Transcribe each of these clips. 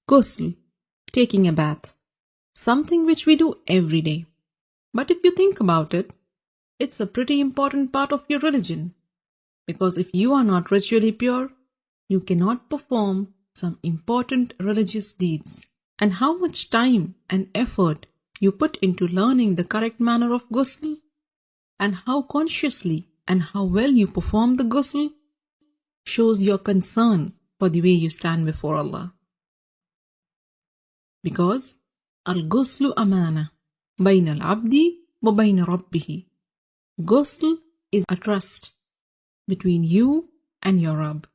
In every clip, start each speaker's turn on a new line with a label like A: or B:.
A: Ghusl, taking a bath, something which we do every day. But if you think about it, it's a pretty important part of your religion. Because if you are not ritually pure, you cannot perform some important religious deeds. And how much time and effort you put into learning the correct manner of ghusl, and how consciously and how well you perform the ghusl, shows your concern for the way you stand before Allah. Because al-ghuslu amana bayna al-abdi wa bayna rabbihi. Ghusl is a trust between you and your Rabb.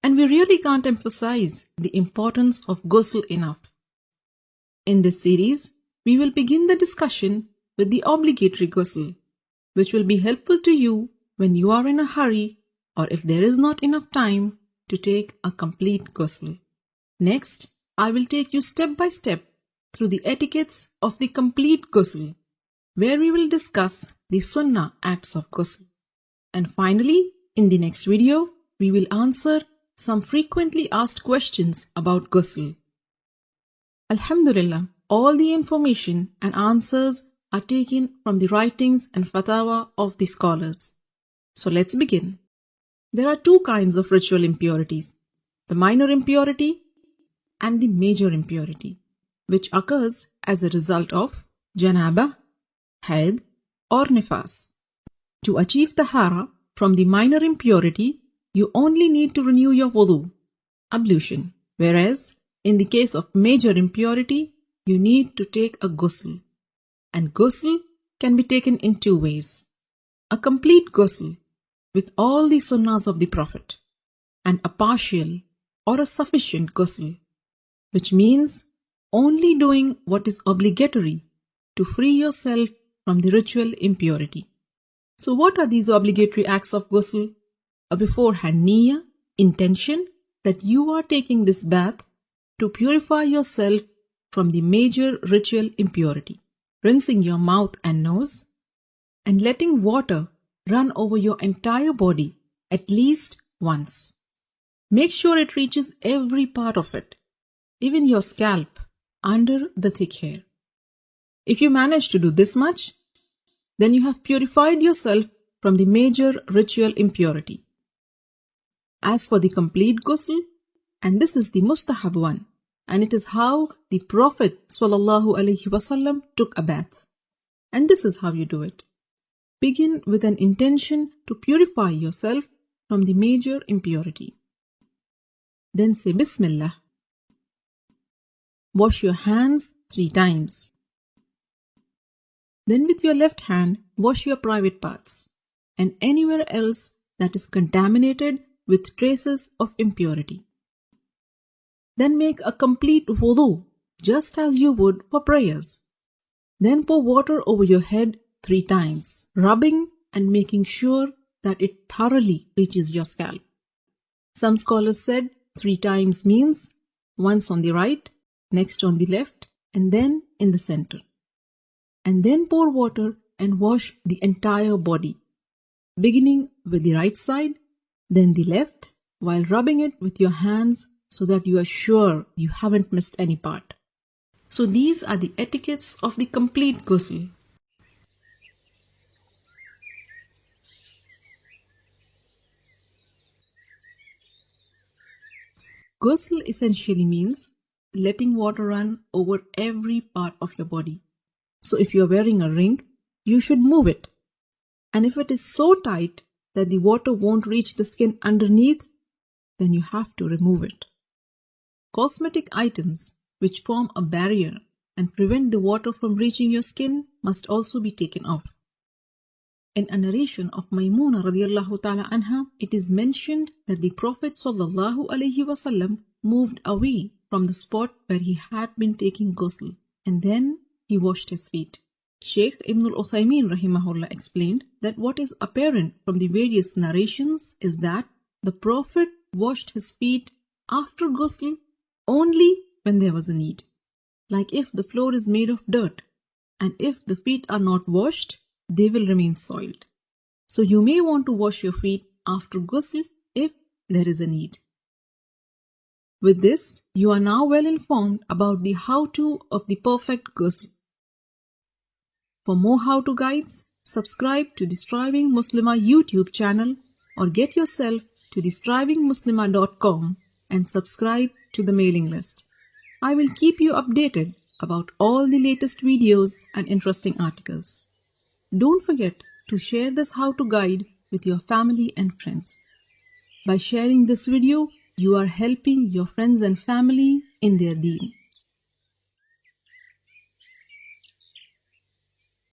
A: And we really can't emphasize the importance of ghusl enough. In this series, we will begin the discussion with the obligatory ghusl, which will be helpful to you when you are in a hurry or if there is not enough time to take a complete ghusl. Next, I will take you step by step through the etiquettes of the complete ghusl, where we will discuss the sunnah acts of ghusl. And finally, in the next video, we will answer some frequently asked questions about ghusl. Alhamdulillah, all the information and answers are taken from the writings and fatwa of the scholars. So let's begin. There are two kinds of ritual impurities, the minor impurity and the major impurity, which occurs as a result of janabah, haid or nifas. To achieve tahara from the minor impurity, you only need to renew your wudu, ablution, whereas in the case of major impurity, you need to take a ghusl. And ghusl can be taken in two ways. A complete ghusl with all the sunnahs of the Prophet, and a partial or a sufficient ghusl, which means only doing what is obligatory to free yourself from the ritual impurity. So what are these obligatory acts of ghusl? A beforehand niyyah, intention that you are taking this bath to purify yourself from the major ritual impurity, rinsing your mouth and nose, and letting water run over your entire body at least once. Make sure it reaches every part of it, even your scalp, under the thick hair. If you manage to do this much, then you have purified yourself from the major ritual impurity. As for the complete ghusl, and this is the mustahab one, and it is how the Prophet ﷺ took a bath. And this is how you do it. Begin with an intention to purify yourself from the major impurity. Then say Bismillah. Wash your hands 3 times. Then with your left hand, wash your private parts and anywhere else that is contaminated with traces of impurity. Then make a complete wudu, just as you would for prayers. Then pour water over your head 3 times, rubbing and making sure that it thoroughly reaches your scalp. Some scholars said 3 times means once on the right, next on the left, and then in the center. And then pour water and wash the entire body, beginning with the right side, then the left, while rubbing it with your hands so that you are sure you haven't missed any part. So these are the etiquettes of the complete ghusl. Ghusl essentially means letting water run over every part of your body. So if you are wearing a ring, you should move it. And if it is so tight that the water won't reach the skin underneath, then you have to remove it. Cosmetic items which form a barrier and prevent the water from reaching your skin must also be taken off. In a narration of Maymuna radiallahu ta'ala anha, it is mentioned that the Prophet sallallahu alaihi wasallam moved away from the spot where he had been taking ghusl, and then he washed his feet. Shaykh Ibn al-Uthaymeen rahimahullah explained that what is apparent from the various narrations is that the Prophet washed his feet after ghusl only when there was a need. Like if the floor is made of dirt, and if the feet are not washed, they will remain soiled. So you may want to wash your feet after ghusl if there is a need. With this, you are now well informed about the how-to of the perfect ghusl. For more how-to guides, subscribe to the Striving Muslimah YouTube channel or get yourself to the strivingmuslimah.com and subscribe to the mailing list. I will keep you updated about all the latest videos and interesting articles. Don't forget to share this how-to guide with your family and friends. By sharing this video, you are helping your friends and family in their deen.